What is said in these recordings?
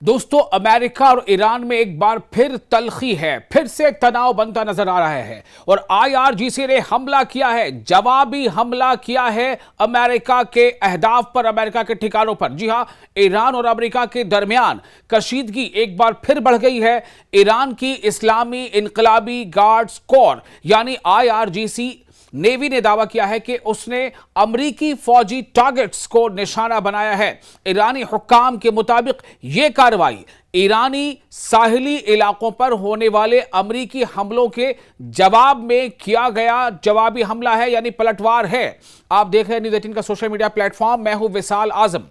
दोस्तों, अमेरिका और ईरान में एक बार फिर तल्खी है, फिर से तनाव बनता नजर आ रहा है और आईआरजीसी ने हमला किया है, जवाबी हमला किया है अमेरिका के अहदाफ पर, अमेरिका के ठिकानों पर। जी हां, ईरान और अमेरिका के दरमियान कशीदगी एक बार फिर बढ़ गई है। ईरान की इस्लामी इनकलाबी गार्ड्स कोर यानी आईआरजीसी नेवी ने दावा किया है कि उसने अमरीकी फौजी टारगेट्स को निशाना बनाया है। ईरानी हुक्काम के मुताबिक यह कार्रवाई ईरानी साहिली इलाकों पर होने वाले अमरीकी हमलों के जवाब में किया गया जवाबी हमला है, यानी पलटवार है। आप देख रहे हैं न्यूज़ 18 का सोशल मीडिया प्लेटफॉर्म। मैं हूं विशाल आजम।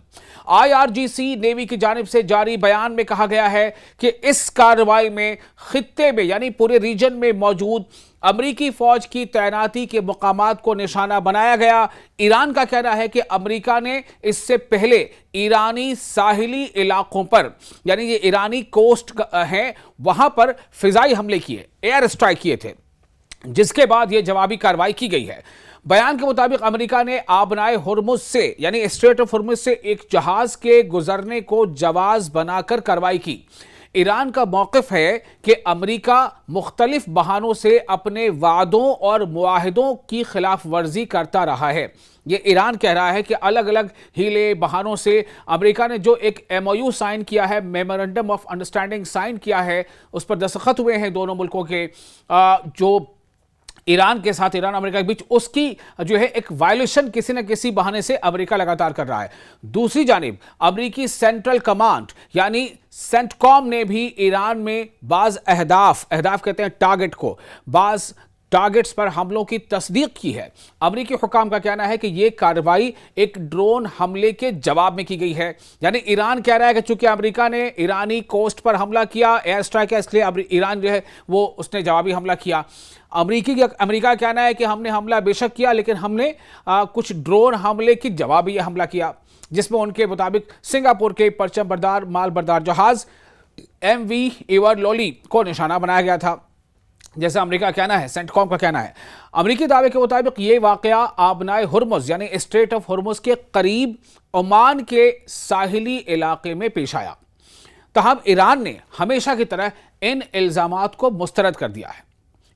आईआरजीसी नेवी की जानिब से जारी बयान में कहा गया है कि इस कार्रवाई में खित्ते में यानी पूरे रीजन में मौजूद अमरीकी फौज की तैनाती के मुकामात को निशाना बनाया गया। ईरान का कहना है कि अमरीका ने इससे पहले ईरानी साहिली इलाकों पर, यानी ये ईरानी कोस्ट हैं, वहां पर फिजाई हमले किए, एयर स्ट्राइक किए थे, जिसके बाद यह जवाबी कार्रवाई की गई है। बयान के मुताबिक अमेरिका ने आबनाए हुर्मुज से यानी स्ट्रेट ऑफ हुर्मुज से एक जहाज के गुजरने को जवाज बनाकर कार्रवाई की। ईरान का मौक़िफ़ है कि अमेरिका मुख्तलिफ बहानों से अपने वादों और मुआहिदों की खिलाफ वर्जी करता रहा है। ये ईरान कह रहा है कि अलग अलग हीले बहानों से अमेरिका ने जो एक एमओयू साइन किया है, मेमोरेंडम ऑफ अंडरस्टैंडिंग साइन किया है, उस पर दस्तखत हुए हैं दोनों मुल्कों के, जो ईरान के साथ, ईरान अमेरिका के बीच, उसकी जो है एक वायलेशन किसी न किसी बहाने से अमेरिका लगातार कर रहा है। दूसरी जानिब अमेरिकी सेंट्रल कमांड यानी सेंटकॉम ने भी ईरान में बाज अहदाफ कहते हैं टारगेट को, बाज टारगेट्स पर हमलों की तस्दीक की है। अमेरिकी हुक्काम का कहना है कि यह कार्रवाई एक ड्रोन हमले के जवाब में की गई है। यानी ईरान कह रहा है कि चूंकि अमेरिका ने ईरानी कोस्ट पर हमला किया, एयर स्ट्राइक है, इसलिए ईरान जो है वो उसने जवाबी हमला किया। अमेरिका का कहना है कि हमने हमला बेशक किया, लेकिन हमने कुछ ड्रोन हमले की जवाबी हमला किया, जिसमें उनके मुताबिक सिंगापुर के परचम बरदार माल बरदार जहाज MV एवर लोली को निशाना बनाया गया था, जैसा अमेरिका का कहना है, सेंटकॉम का कहना है। अमेरिकी दावे के मुताबिक ये वाकया आबनाए हुर्मुज यानी स्ट्रेट ऑफ हुर्मुज के करीब ओमान के साहिली इलाके में पेश आया। तहम ईरान ने हमेशा की तरह इन इल्जामात को मुस्तरद कर दिया है।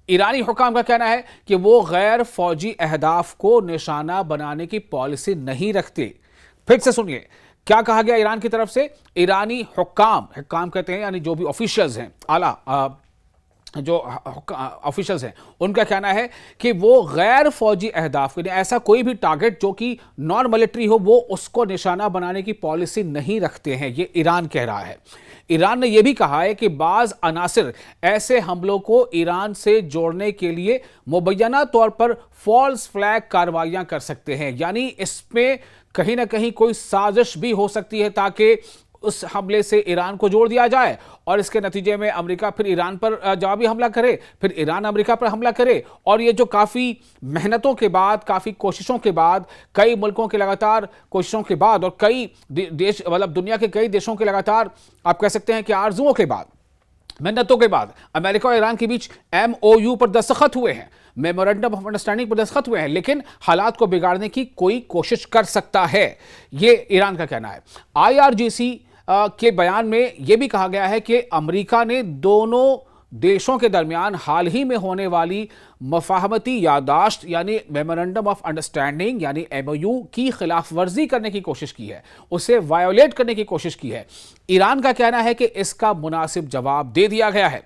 ईरानी हुक्काम का कहना है कि वो गैर फौजी अहदाफ को निशाना बनाने की पॉलिसी नहीं रखते। फिर से सुनिए क्या कहा गया ईरान की तरफ से। ईरानी हुक्काम कहते हैं यानी जो भी ऑफिशियल्स हैं, आला जो ऑफिशियल्स हैं, उनका कहना है कि वो गैर फौजी अहदाफ के लिए ऐसा कोई भी टारगेट जो कि नॉन मिलिट्री हो, वो उसको निशाना बनाने की पॉलिसी नहीं रखते हैं। ये ईरान कह रहा है। ईरान ने यह भी कहा है कि बाज अनासिर ऐसे हमलों को ईरान से जोड़ने के लिए मुबैना तौर पर फॉल्स फ्लैग कार्रवाइयां कर सकते हैं, यानी इसमें कहीं ना कहीं कोई साजिश भी हो सकती है ताकि उस हमले से ईरान को जोड़ दिया जाए और इसके नतीजे में अमेरिका फिर ईरान पर जवाबी हमला करे, फिर ईरान अमेरिका पर हमला करे। और ये जो काफ़ी मेहनतों के बाद, काफ़ी कोशिशों के बाद, कई मुल्कों के लगातार कोशिशों के बाद और कई देश, मतलब दुनिया के कई देशों के लगातार आप कह सकते हैं कि आरजुओं के बाद, मेहनतों के बाद अमेरिका और ईरान के बीच MOU पर दस्तखत हुए हैं, मेमोरेंडम ऑफ अंडरस्टैंडिंग पर दस्तखत हुए हैं, लेकिन हालात को बिगाड़ने की कोई कोशिश कर सकता है, ये ईरान का कहना है। IRGC के बयान में यह भी कहा गया है कि अमेरिका ने दोनों देशों के दरमियान हाल ही में होने वाली मफाहमती यादाश्त यानी मेमोरेंडम ऑफ अंडरस्टैंडिंग यानी MOU की खिलाफ वर्जी करने की कोशिश की है, उसे वायोलेट करने की कोशिश की है। ईरान का कहना है कि इसका मुनासिब जवाब दे दिया गया है।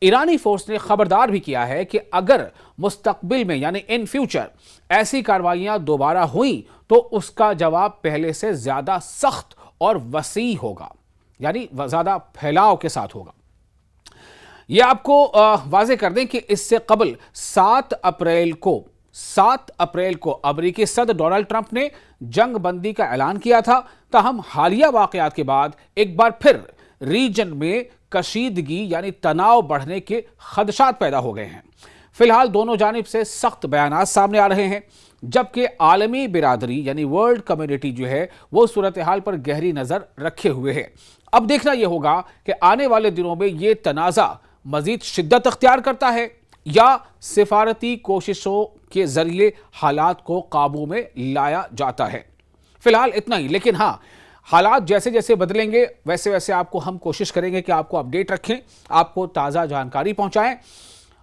ईरानी फोर्स ने खबरदार भी किया है कि अगर मुस्तकबिल में यानी इन फ्यूचर ऐसी कार्रवाइयां दोबारा हुई तो उसका जवाब पहले से ज्यादा सख्त और वसी होगा, यानी ज्यादा फैलाव के साथ होगा। यह आपको वाज़ेह कर दें कि इससे कबल 7 अप्रैल को अमेरिकी सदर डोनाल्ड ट्रंप ने जंग बंदी का ऐलान किया था। ताहम हालिया वाकयात के बाद एक बार फिर रीजन में कशीदगी यानी तनाव बढ़ने के खदशात पैदा हो गए हैं। फिलहाल दोनों जानिब से सख्त बयानात सामने आ रहे हैं, जबकि आलमी बिरादरी यानी वर्ल्ड कम्युनिटी जो है वो सूरत हाल पर गहरी नज़र रखे हुए है। अब देखना यह होगा कि आने वाले दिनों में यह तनाज़ा मजीद शिद्दत अख्तियार करता है या सिफारती कोशिशों के जरिए हालात को काबू में लाया जाता है। फिलहाल इतना ही, लेकिन हाँ, हालात जैसे जैसे बदलेंगे वैसे वैसे आपको हम कोशिश करेंगे कि आपको अपडेट रखें, आपको ताज़ा जानकारी पहुंचाएं।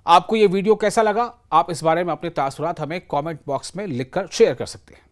आपको ये वीडियो कैसा लगा, आप इस बारे में अपने तासुरात हमें कमेंट बॉक्स में लिखकर शेयर कर सकते हैं।